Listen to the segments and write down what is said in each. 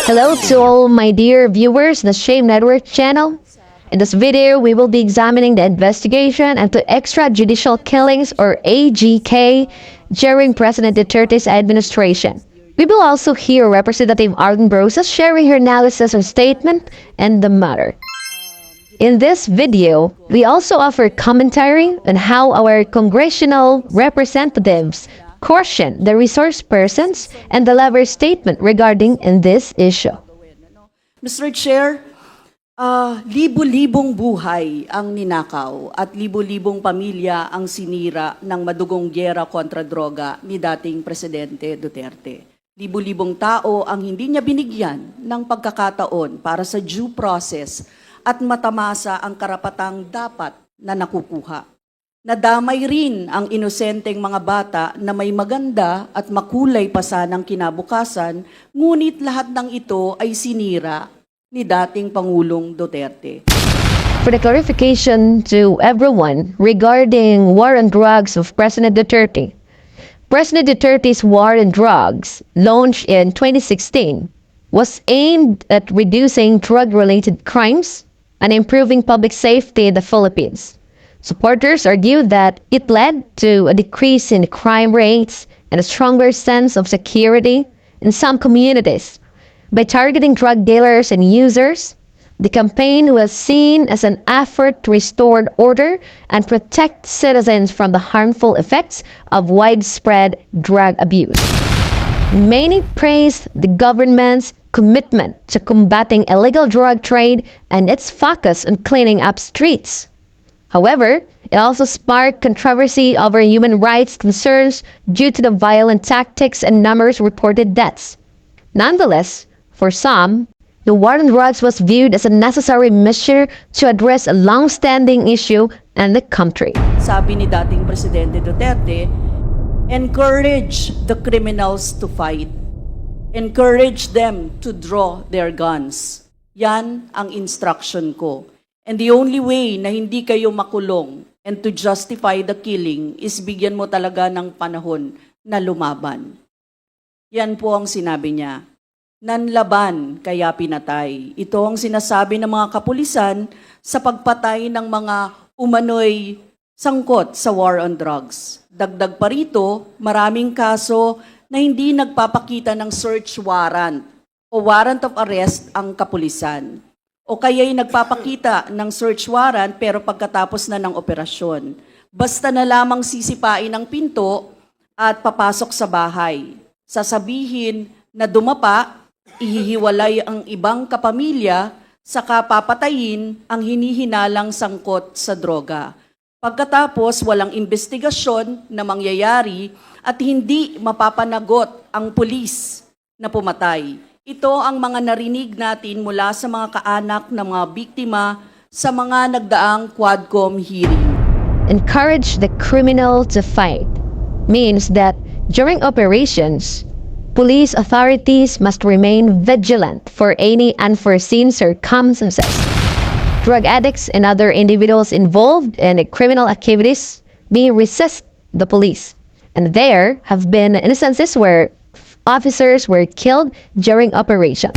Hello to all my dear viewers in the Shame Network channel. In this video, we will be examining the investigation into extrajudicial killings or AGK during President Duterte's administration. We will also hear Representative Arlene Brosas sharing her analysis or statement and the matter. In this video, we also offer commentary on how our congressional representatives caution the resource persons and deliver statement regarding in this issue. Mr. Chair, libo-libong buhay ang ninakaw at libo-libong pamilya ang sinira ng madugong gyera kontra droga ni dating Presidente Duterte. Libo-libong tao ang hindi niya binigyan ng pagkakataon para sa due process at matamasa ang karapatang dapat na nakukuha. Nadamay rin ang inosenteng mga bata na may maganda at makulay pa sanang kinabukasan, ngunit lahat ng ito ay sinira ni dating Pangulong Duterte. For the clarification to everyone regarding war on drugs of President Duterte, President Duterte's war on drugs, launched in 2016, was aimed at reducing drug-related crimes and improving public safety in the Philippines. Supporters argue that it led to a decrease in crime rates and a stronger sense of security in some communities. By targeting drug dealers and users, the campaign was seen as an effort to restore order and protect citizens from the harmful effects of widespread drug abuse. Many praised the government's commitment to combating illegal drug trade and its focus on cleaning up streets. However, it also sparked controversy over human rights concerns due to the violent tactics and numerous reported deaths. Nonetheless, for some, the war on drugs was viewed as a necessary measure to address a long-standing issue in the country. Sabi ni dating Presidente Duterte, encourage the criminals to fight. Encourage them to draw their guns. Yan ang instruction ko. And the only way na hindi kayo makulong and to justify the killing is bigyan mo talaga ng panahon na lumaban. Yan po ang sinabi niya. Nanlaban kaya pinatay. Ito ang sinasabi ng mga kapulisan sa pagpatay ng mga umano'y sangkot sa war on drugs. Dagdag pa rito, maraming kaso na hindi nagpapakita ng search warrant o warrant of arrest ang kapulisan. O kaya'y nagpapakita ng search warrant pero pagkatapos na ng operasyon. Basta na lamang sisipain ang pinto at papasok sa bahay. Sasabihin na dumapa, ihihiwalay ang ibang kapamilya, saka papatayin ang hinihinalang sangkot sa droga. Pagkatapos, walang investigasyon na mangyayari at hindi mapapanagot ang pulis na pumatay. Ito ang mga narinig natin mula sa mga kaanak ng mga biktima sa mga nagdaang Quadcom hearing. Encourage the criminal to fight means that during operations, police authorities must remain vigilant for any unforeseen circumstances. Drug addicts and other individuals involved in criminal activities may resist the police. And there have been instances where officers were killed during operations.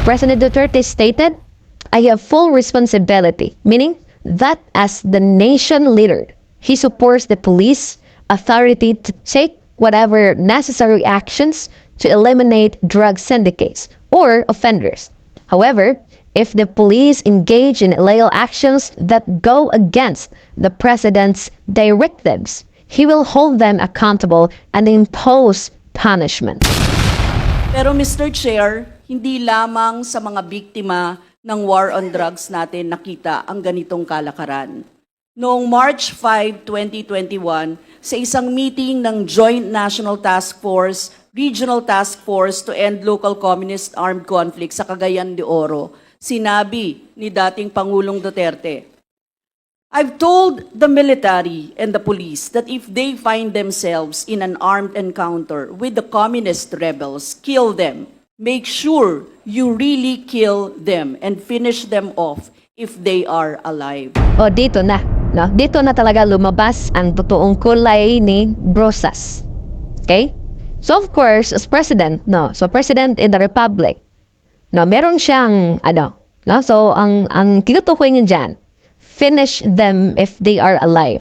President Duterte stated, I have full responsibility, meaning that as the nation leader, he supports the police authority to take whatever necessary actions to eliminate drug syndicates or offenders. However, if the police engage in illegal actions that go against the president's directives, he will hold them accountable and impose punishment. Pero Mr. Chair, hindi lamang sa mga biktima ng war on drugs natin nakita ang ganitong kalakaran. Noong March 5, 2021, sa isang meeting ng Joint National Task Force, Regional Task Force to End Local Communist Armed Conflict sa Cagayan de Oro, sinabi ni dating Pangulong Duterte, I've told the military and the police that if they find themselves in an armed encounter with the communist rebels, kill them. Make sure you really kill them and finish them off if they are alive. O dito na, no? Dito na talaga lumabas ang totoong kulay ni Brosas. Okay? So of course, as president, no, so president in the republic, no, meron siyang, no? So, ang tinutukoy niya dyan, finish them if they are alive.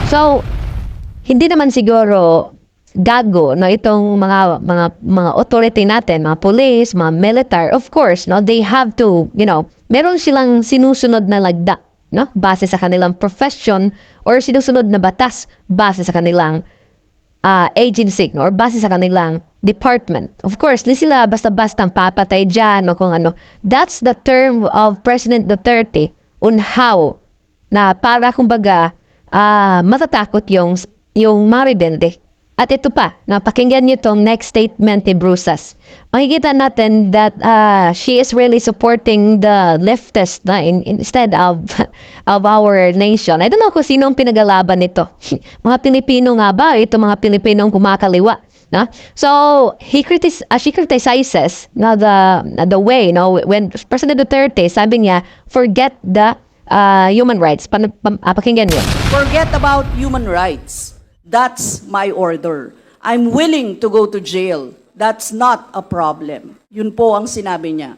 So, hindi naman siguro gago no itong mga authority natin, mga police, mga military, of course, no, they have to, meron silang sinusunod na lagda, no, base sa kanilang profession or sinusunod na batas base sa kanilang agency no, or base sa kanilang department. Of course, hindi sila basta-basta papatay dyan o kung ano. That's the term of President Duterte on how na para kumbaga matatakot yung mga rebelde. At ito pa, napakinggan niyo tong next statement ni Brusas. Makikita natin that she is really supporting the leftist na instead of our nation. I don't know kung sino ang pinagalaban nito. Mga Pilipino nga ba? Ito mga Pilipinong kumakaliwa. No? So, she criticizes the way, no, when President Duterte, sabi niya, forget the human rights. Pakinggan niyo. Forget about human rights. That's my order. I'm willing to go to jail. That's not a problem. Yun po ang sinabi niya.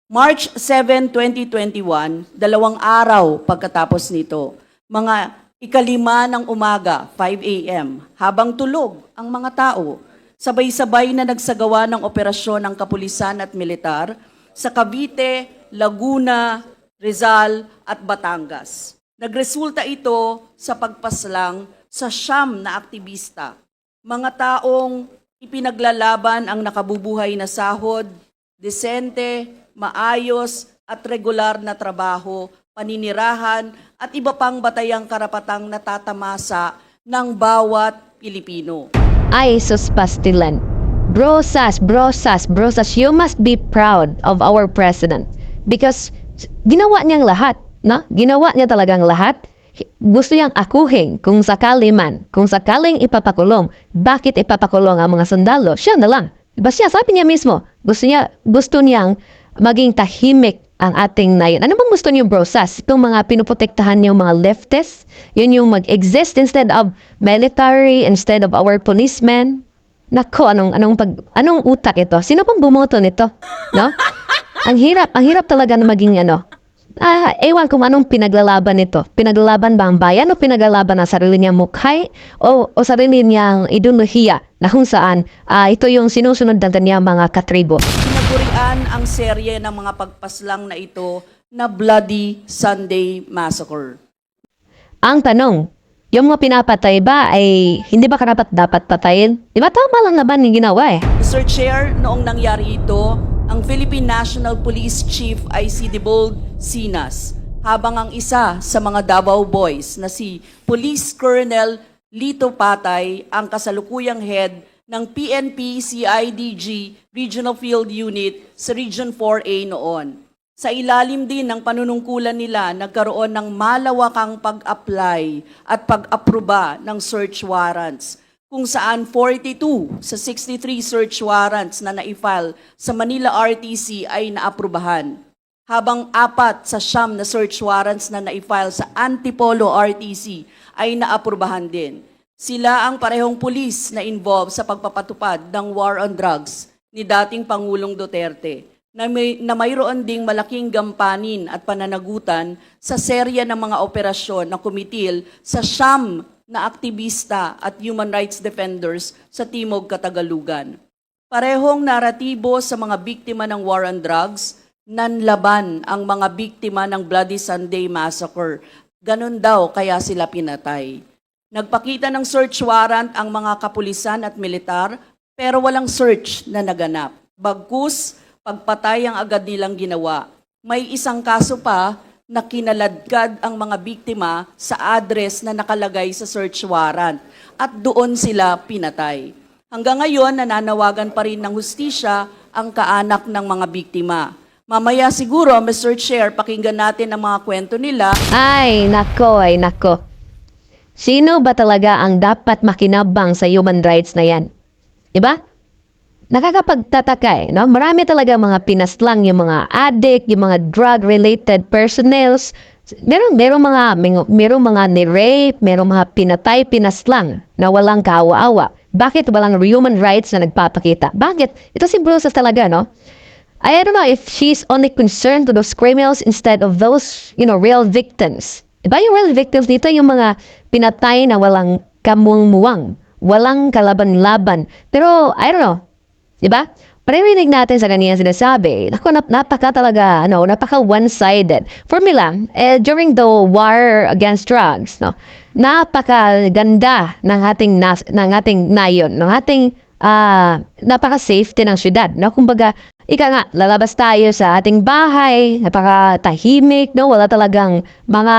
March 7, 2021, 2 araw pagkatapos nito, mga 5:05 ng umaga, 5 a.m., habang tulog ang mga tao, sabay-sabay na nagsagawa ng operasyon ng kapulisan at militar sa Cavite, Laguna, Rizal at Batangas. Nagresulta ito sa pagpaslang sa 9 na aktivista, mga taong ipinaglalaban ang nakabubuhay na sahod, desente, maayos at regular na trabaho, paninirahan at iba pang batayang karapatang natatamasa ng bawat Pilipino. Ay, suspastilan. Brosas, you must be proud of our president because ginawa niyang lahat, no? Ginawa niya talagang lahat. Gusto niyang akuhin kung sakaling ipapakulong. Bakit ipapakulong ang mga sundalo? Siya na lang. Diba siya, sabi niya mismo, gusto niyang maging tahimik ang ating nayon. Ano bang gusto niyo, Brosas? Kung mga pinuprotektahan niyo mga leftists, yun yung mag-exist instead of military, instead of our policemen. Nako, anong utak ito? Sino pang bumoto nito? No? Ang hirap talaga na maging ewan kung anong pinaglalaban nito. Pinaglalaban ba ang bayan o pinaglalaban ang sarili niyang mukhay o sarili niyang ideolohiya na kung saan ito yung sinusunod na niyang mga katribo. Pinagurian ang serye ng mga pagpaslang na ito na Bloody Sunday Massacre. Ang tanong, yung mga pinapatay ba ay hindi ba karapat dapat patayin? Di ba tama lang naman yung ginawa Mr. Chair, noong nangyari ito, ang Philippine National Police Chief ay si Debold Sinas, habang ang isa sa mga Davao Boys na si Police Colonel Lito Patay ang kasalukuyang head ng PNP CIDG Regional Field Unit sa Region 4A noon. Sa ilalim din ng panunungkulan nila, nagkaroon ng malawakang pag-apply at pag-aproba ng search warrants, kung saan 42 sa 63 search warrants na na-file sa Manila RTC ay naaprubahan, habang 4 sa 9 na search warrants na na-file sa Antipolo RTC ay naaprubahan din. Sila ang parehong pulis na involved sa pagpapatupad ng war on drugs ni dating Pangulong Duterte, na mayroon ding malaking gampanin at pananagutan sa serya ng mga operasyon na kumitil sa siyam na aktivista at human rights defenders sa Timog Katagalugan. Parehong naratibo sa mga biktima ng war on drugs, nanlaban ang mga biktima ng Bloody Sunday Massacre. Ganon daw kaya sila pinatay. Nagpakita ng search warrant ang mga kapulisan at militar, pero walang search na naganap. Bagkus, pagpatay ang agad nilang ginawa. May isang kaso pa na kinaladkad ang mga biktima sa address na nakalagay sa search warrant at doon sila pinatay. Hanggang ngayon, nananawagan pa rin ng hustisya ang kaanak ng mga biktima. Mamaya siguro, Mr. Chair, pakinggan natin ang mga kwento nila. Ay, nako. Sino ba talaga ang dapat makinabang sa human rights na yan? Diba? Nakakapagtataka no? Marami talaga mga pinaslang, yung mga addict, yung mga drug-related personnels. Merong mga ni-rape, merong mga pinatay, pinaslang na walang kaawa-awa. Bakit walang human rights na nagpapakita? Bakit? Ito si Brusas talaga, no? I don't know if she's only concerned to those criminals instead of those, real victims. Diba yung real victims dito, yung mga pinatay na walang kamuang-muwang, walang kalaban-laban. Pero, I don't know, diba? Paririnig natin sa kanina sinasabi, napaka talaga, napaka one-sided. For me lang, during the war against drugs, napaka ganda ng ating nayon, ng ating napaka-safety ng syudad. Kumbaga, ika nga, lalabas tayo sa ating bahay, napaka-tahimik, wala talagang mga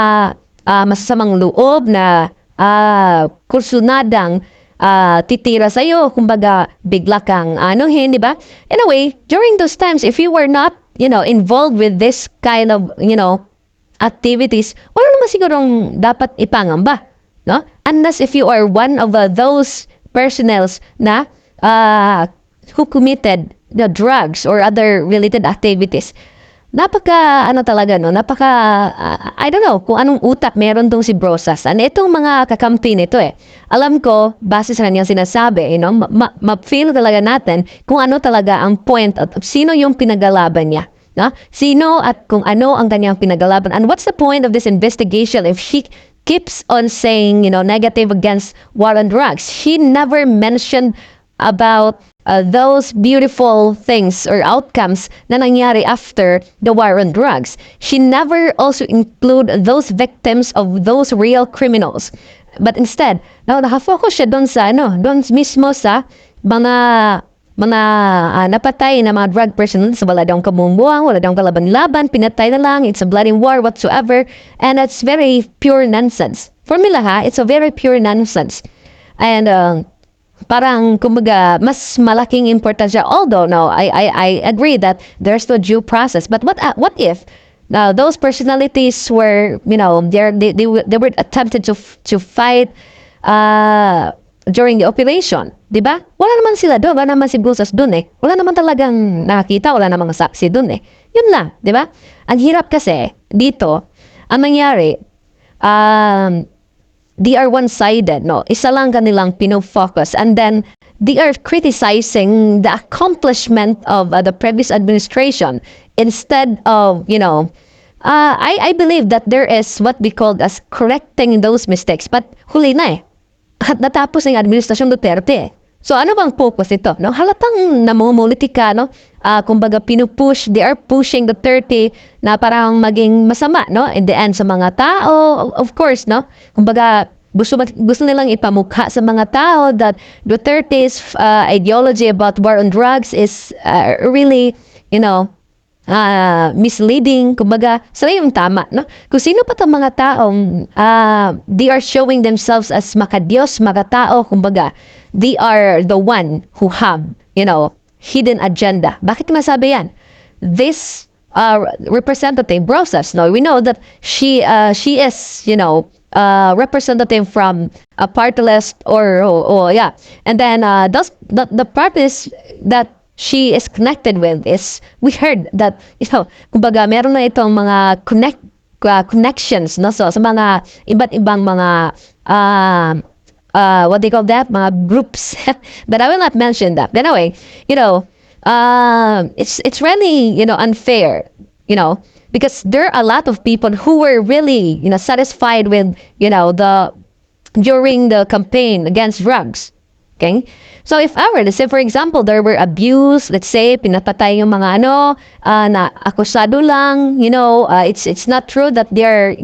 masasamang loob na kursunadang titira sa'yo, kumbaga, bigla kang anuhin, di ba? Anyway, during those times, if you were not, involved with this kind of, activities, wala naman sigurong dapat ipangamba, no? Unless if you are one of those personnels na who committed the drugs or other related activities. Napaka, napaka, I don't know, kung anong utak meron tong si Brosas. Itong mga kakampi nito Alam ko, base sa kanyang sinasabi, ma-feel talaga natin kung ano talaga ang point at sino yung pinagalaban niya. No? Sino at kung ano ang kanyang pinagalaban. And what's the point of this investigation if she keeps on saying, negative against war on drugs? She never mentioned about those beautiful things or outcomes na nangyari after the war on drugs. She never also include those victims of those real criminals. But instead, nakafocus siya doon mismo sa mga napatay na mga drug personnel. Wala daw kamumbuang, wala daw kalaban-laban, pinatay na lang, it's a bloody war whatsoever, and it's very pure nonsense. For me it's a very pure nonsense. And parang kumbaga mas malaking importansya, although I agree that there's no due process, but what if those personalities were they were attempted to fight during the operation, di ba? Wala naman sila doon, wala naman si Brosas doon wala naman talagang nakakita, wala namang saksi doon yun lang, di ba? Ang hirap kasi dito ang nangyari, they are one-sided, isa lang kanilang pinofocus, and then they are criticizing the accomplishment of the previous administration instead of, I believe that there is what we call as correcting those mistakes, but huli na at natapos ng administrasyon Duterte. So ano bang focus ito? Halatang namumulitika, kumbaga they are pushing the 30 na parang maging masama, in the end sa mga tao, of course, kumbaga gusto nilang ipamukha sa mga tao that Duterte's ideology about war on drugs is really, misleading. Kumbaga, sila yung tama, Kung sino pa itong mga taong they are showing themselves as makadiyos, makatao, kumbaga, they are the one who have, hidden agenda. Bakit masabi yan? This Representative Brosas, we know that she is, representative from a party list and then the parties that she is connected with is, we heard that, kumbaga, meron na itong mga connections, so, sa mga iba't ibang mga, what they call that, mga groups, but I will not mention that. But anyway, it's really, unfair, because there are a lot of people who were really, satisfied with, during the campaign against drugs. Okay? So if ever, let's say for example, there were abuse, let's say, pinapatay yung mga na akusado lang, it's not true that they're,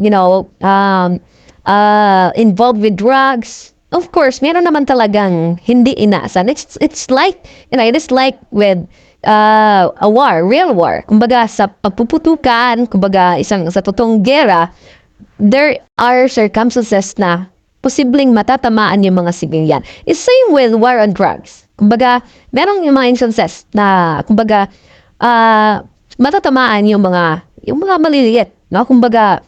involved with drugs. Of course, meron naman talagang hindi inaasahan. It's like, it is like with a war, real war. Kumbaga sa pagpuputukan, kumbaga sa totoong gera, there are circumstances na posibleng matatamaan yung mga civilian. It's same with war on drugs. Kumbaga, merong yung mga instances na, kumbaga, matatamaan yung mga maliliit, Kumbaga,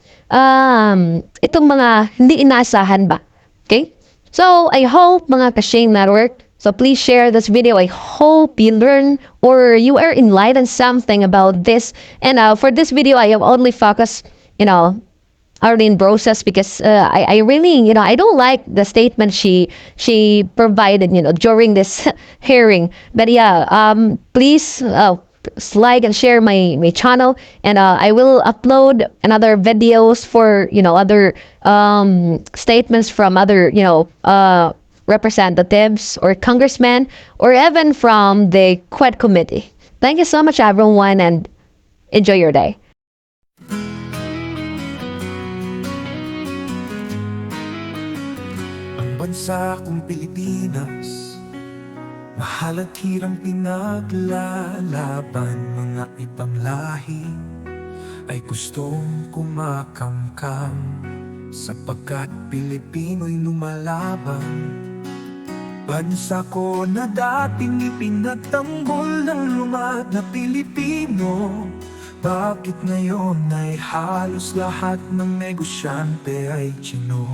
itong mga hindi inaasahan ba. Okay? So, I hope mga ka-Shane Network, so please share this video. I hope you learn or you are enlightened something about this. And for this video, I have only focused, Arlene Brosas because I really, I don't like the statement she provided, during this hearing. But yeah, please like and share my channel, and I will upload another videos for other statements from other representatives or congressmen or even from the Quad Committee. Thank you so much, everyone, and enjoy your day. Ang bansa kong Pilipinas, mahal at hirang pinaglalaban. Mga ibang lahi ay gustong kumakamkam, sapagkat Pilipino'y lumalaban. Bansa ko na dating ipinagtanggol ng lumad na Pilipino, bakit ngayon ay halos lahat ng negosyante ay Tsino?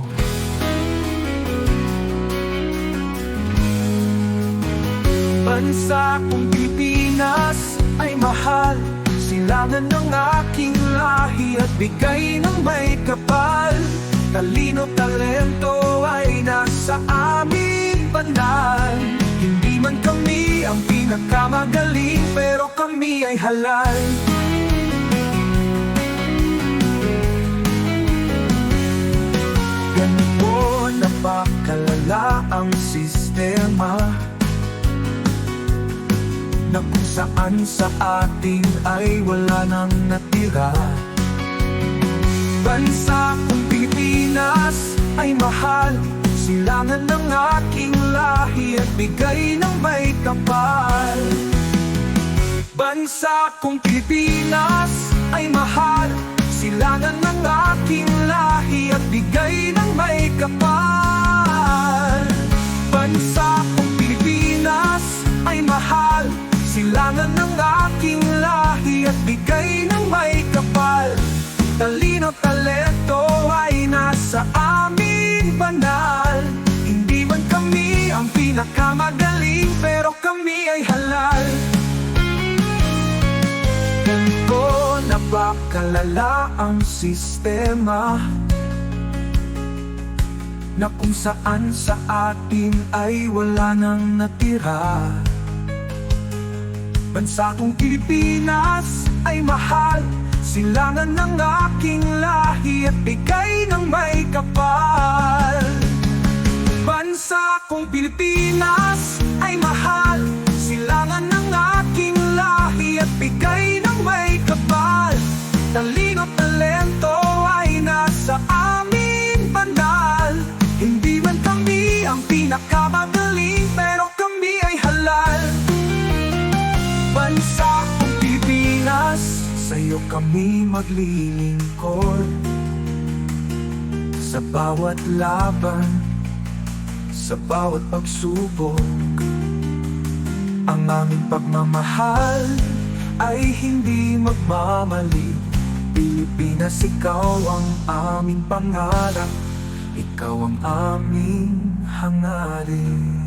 Bansa kong Pilipinas ay mahal, silangan ng aking lahi at bigay ng may kapal. Talino, talento ay nasa aming banal. Hindi man kami ang pinakamagaling, pero kami ay halal. Ganito napakalala ang sistema, na kung saan sa atin ay wala nang natira. Bansa kong Pilipinas ay mahal, silangan ng aking lahi at bigay ng may kapal. Bansa kong Pilipinas ay mahal, silangan ng aking lahi at bigay ng may kapal. Bansa kong Pilipinas ay mahal, silangan ng aking lahi at bigay ng may kapal. Talino, talento ay nasa aming banal. Hindi man kami ang pinakamagaling, pero kami ay halal. Ganito napakalala ang sistema, na kung saan sa atin ay wala nang natira. Bansa kong Pilipinas ay mahal, silangan ng aking lahi at bigay ng may kapal. Bansa kong Pilipinas ay mahal, silangan ng aking lahi at bigay ng may kapal. Talino, talento ay nasa aming banal. Hindi man kami ang pinakamagaling, pero kami ay halal. Bansa kong Pilipinas, sa'yo kami maglilingkod. Sa bawat laban, sa bawat pagsubok, ang aming pagmamahal ay hindi magmamali. Pilipinas, ikaw ang aming pangarap, ikaw ang aming hangarin.